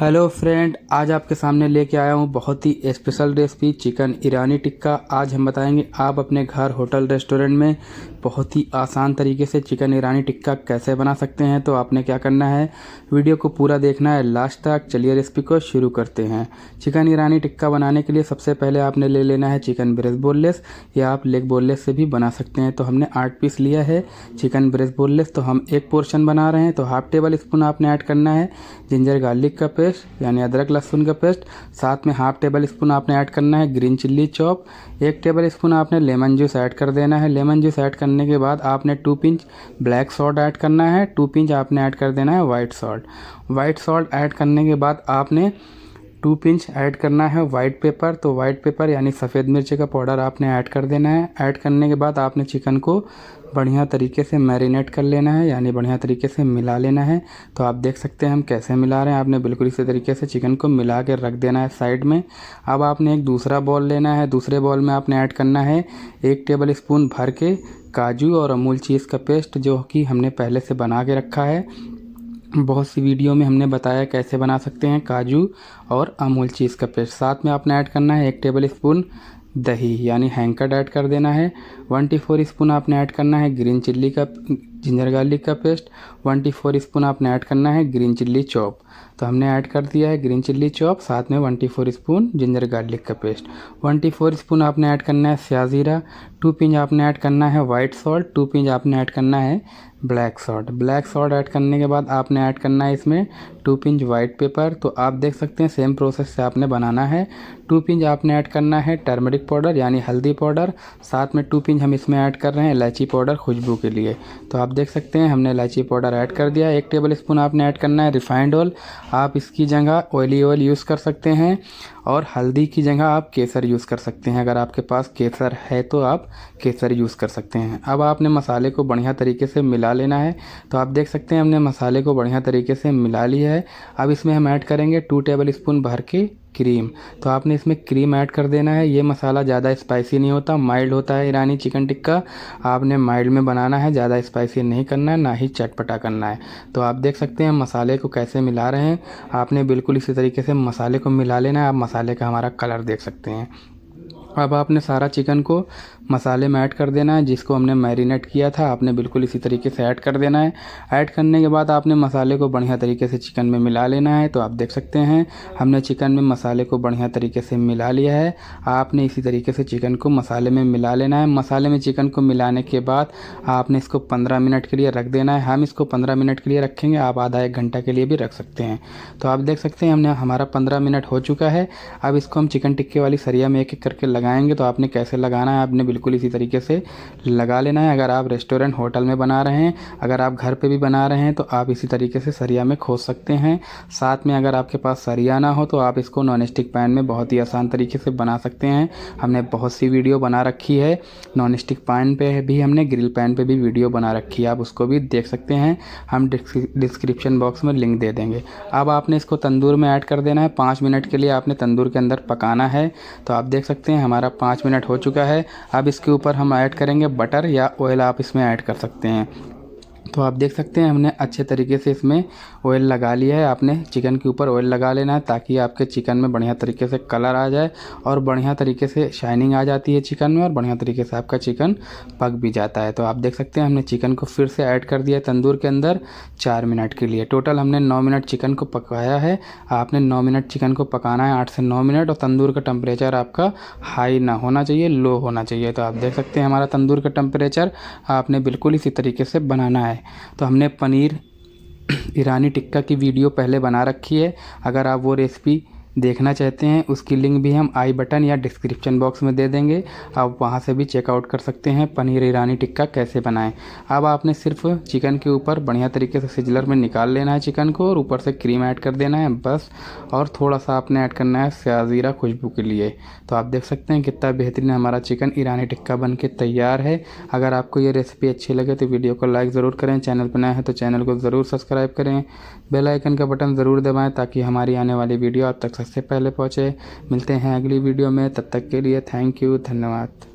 Hello friend, आज आपके सामने लेके आया हूँ बहुत ही स्पेशल रेसिपी चिकन ईरानी टिक्का। आज हम बताएंगे आप अपने घर, होटल, रेस्टोरेंट में बहुत ही आसान तरीके से चिकन ईरानी टिक्का कैसे बना सकते हैं। तो आपने क्या करना है, वीडियो को पूरा देखना है लास्ट तक। चलिए रेसिपी को शुरू करते हैं। चिकन ईरानी टिक्का बनाने के लिए सबसे पहले आपने ले लेना है चिकन ब्रेस्ट बोनलेस, या आप लेग बोनलेस से भी बना सकते हैं। तो हमने 8 पीस लिया है चिकन ब्रेस्ट बोनलेस। तो हम एक पोर्शन बना रहे हैं, तो हाफ टेबल स्पून आपने ऐड करना है जिंजर गार्लिक का पेस्ट यानी अदरक लहसुन का पेस्ट। साथ में हाफ टेबल स्पून आपने ऐड करना है green chilli chop. 1 table spoon आपने लेमन जूस ऐड कर देना है। लेमन जूस ऐड करने के बाद आपने 2 पिंच ब्लैक सॉल्ट ऐड करना है। 2 पिंच आपने ऐड कर देना है white salt. White salt add करने के बाद आपने 2 पिंच ऐड करना है वाइट पेपर। तो वाइट पेपर यानी सफ़ेद मिर्ची का पाउडर आपने ऐड कर देना है। ऐड करने के बाद आपने चिकन को बढ़िया तरीके से मैरिनेट कर लेना है, यानी बढ़िया तरीके से मिला लेना है। तो आप देख सकते हैं हम कैसे मिला रहे हैं। आपने बिल्कुल इसी तरीके से चिकन को मिला के रख देना है साइड में। अब आपने एक दूसरा बॉल लेना है। दूसरे बॉल में आपने ऐड करना है 1 टेबल स्पून भर के काजू और अमूल चीज़ का पेस्ट, जो कि हमने पहले से बना के रखा है। बहुत सी वीडियो में हमने बताया कैसे बना सकते हैं काजू और अमूल चीज़ का पेस्ट। साथ में आपने ऐड करना है 1 टेबल स्पून दही यानी हैंकर्ड ऐड कर देना है। 1 स्पून आपने ऐड करना है ग्रीन चिल्ली का जिंजर गार्लिक का पेस्ट। 1 स्पून आपने ऐड करना है ग्रीन चिल्ली चॉप। तो हमने ऐड कर दिया है ग्रीन चिल्ली चॉप, साथ में 1 स्पून जिंजर गार्लिक का पेस्ट। 1 स्पून आपने ऐड करना है स्याजीरा। 2 पिंच आपने ऐड करना है वाइट सॉल्ट। 2 पिंच आपने ऐड करना है black salt. Black salt add करने के बाद आपने ऐड करना है इसमें 2 पिंच वाइट पेपर। तो आप देख सकते हैं सेम प्रोसेस से आपने बनाना है। 2 पिंच आपने ऐड करना है टर्मरिक पाउडर यानी हल्दी पाउडर। साथ में 2 पिंच हम इसमें ऐड कर रहे हैं इलायची पाउडर खुशबू के लिए। तो आप देख सकते हैं हमने इलायची पाउडर ऐड कर दिया। 1 टेबल स्पून आपने ऐड करना है रिफाइंड ऑयल। आप इसकी जगह ऑयली ऑयल यूज़ कर सकते हैं, और हल्दी की जगह आप केसर यूज़ कर सकते हैं। अगर आपके पास केसर है तो आप केसर यूज़ कर सकते हैं। अब आपने मसाले को बढ़िया तरीके से मिला लेना है। तो आप देख सकते हैं हमने मसाले को बढ़िया तरीके से मिला लिया है। अब इसमें हम ऐड करेंगे 2 टेबल स्पून भर के क्रीम। तो आपने इसमें क्रीम ऐड कर देना है। ये मसाला ज़्यादा स्पाइसी नहीं होता, माइल्ड होता है ईरानी चिकन टिक्का। आपने माइल्ड में बनाना है, ज़्यादा स्पाइसी नहीं करना है, ना ही चटपटा करना है। तो आप देख सकते हैं मसाले को कैसे मिला रहे हैं। आपने बिल्कुल इसी तरीके से मसाले को मिला लेना है। आप मसाले का हमारा कलर देख सकते हैं। अब आपने सारा चिकन को मसाले में ऐड कर देना है, जिसको हमने मैरिनेट किया था आपने बिल्कुल इसी तरीके से ऐड कर देना है। ऐड करने के बाद आपने मसाले को बढ़िया तरीके से चिकन में मिला लेना है। तो आप देख सकते हैं हमने चिकन में मसाले को बढ़िया तरीके से मिला लिया है। आपने इसी तरीके से चिकन को मसाले में मिला लेना है। मसाले में चिकन को मिलाने के बाद आपने इसको 15 मिनट के लिए रख देना है। हम इसको 15 मिनट के लिए रखेंगे, आप आधा 1 घंटा के लिए भी रख सकते हैं। तो आप देख सकते हैं हमने हमारा 15 मिनट हो चुका है। अब इसको हम चिकन टिक्के वाली सरिया में एक एक करके लगाएंगे। तो आपने कैसे लगाना है, आपने बिल्कुल इसी तरीके से लगा लेना है। अगर आप रेस्टोरेंट, होटल में बना रहे हैं, अगर आप घर पे भी बना रहे हैं, तो आप इसी तरीके से सरिया में खोस सकते हैं। साथ में अगर आपके पास सरिया ना हो तो आप इसको नॉन स्टिक पैन में बहुत ही आसान तरीके से बना सकते हैं। हमने बहुत सी वीडियो बना रखी है नॉन स्टिक पैन पे भी, हमने ग्रिल पैन पे भी वीडियो बना रखी है, आप उसको भी देख सकते हैं। हम डिस्क्रिप्शन बॉक्स में लिंक दे देंगे। अब आपने इसको तंदूर में ऐड कर देना है। 5 मिनट के लिए आपने तंदूर के अंदर पकाना है। तो आप देख सकते हैं हमारा 5 मिनट हो चुका है। अब इसके ऊपर हम ऐड करेंगे बटर या ऑयल, आप इसमें ऐड कर सकते हैं। तो आप देख सकते हैं हमने अच्छे तरीके से इसमें ऑयल लगा लिया है। आपने चिकन के ऊपर ऑयल लगा लेना है, ताकि आपके चिकन में बढ़िया तरीके से कलर आ जाए और बढ़िया तरीके से शाइनिंग आ जाती है चिकन में, और बढ़िया तरीके से आपका चिकन पक भी जाता है। तो आप देख सकते हैं हमने चिकन को फिर से ऐड कर दिया तंदूर के अंदर 4 मिनट के लिए। टोटल हमने 9 मिनट चिकन को पकाया है। आपने 9 मिनट चिकन को पकाना है, 8 से 9 मिनट। और तंदूर का टेम्परेचर आपका हाई ना होना चाहिए, लो होना चाहिए। तो आप देख सकते हैं हमारा तंदूर का टेम्परेचर आपने बिल्कुल इसी तरीके से बनाना है। तो हमने पनीर ईरानी टिक्का की वीडियो पहले बना रखी है। अगर आप वो रेसिपी देखना चाहते हैं, उसकी लिंक भी हम आई बटन या डिस्क्रिप्शन बॉक्स में दे देंगे। आप वहां से भी चेकआउट कर सकते हैं पनीर ईरानी टिक्का कैसे बनाएं। अब आपने सिर्फ चिकन के ऊपर बढ़िया तरीके से सिजलर में निकाल लेना है चिकन को, और ऊपर से क्रीम ऐड कर देना है बस। और थोड़ा सा आपने ऐड करना है स्याजीरा खुशबू के लिए। तो आप देख सकते हैं कितना बेहतरीन हमारा चिकन ईरानी टिक्का बन के तैयार है। अगर आपको ये रेसिपी अच्छी लगे तो वीडियो को लाइक ज़रूर करें। चैनल पर नए हैं तो चैनल को ज़रूर सब्सक्राइब करें। बेल आइकन का बटन ज़रूर दबाएं, ताकि हमारी आने वाली वीडियो आप तक सबसे पहले पहुंचे। मिलते हैं अगली वीडियो में, तब तक के लिए थैंक यू, धन्यवाद।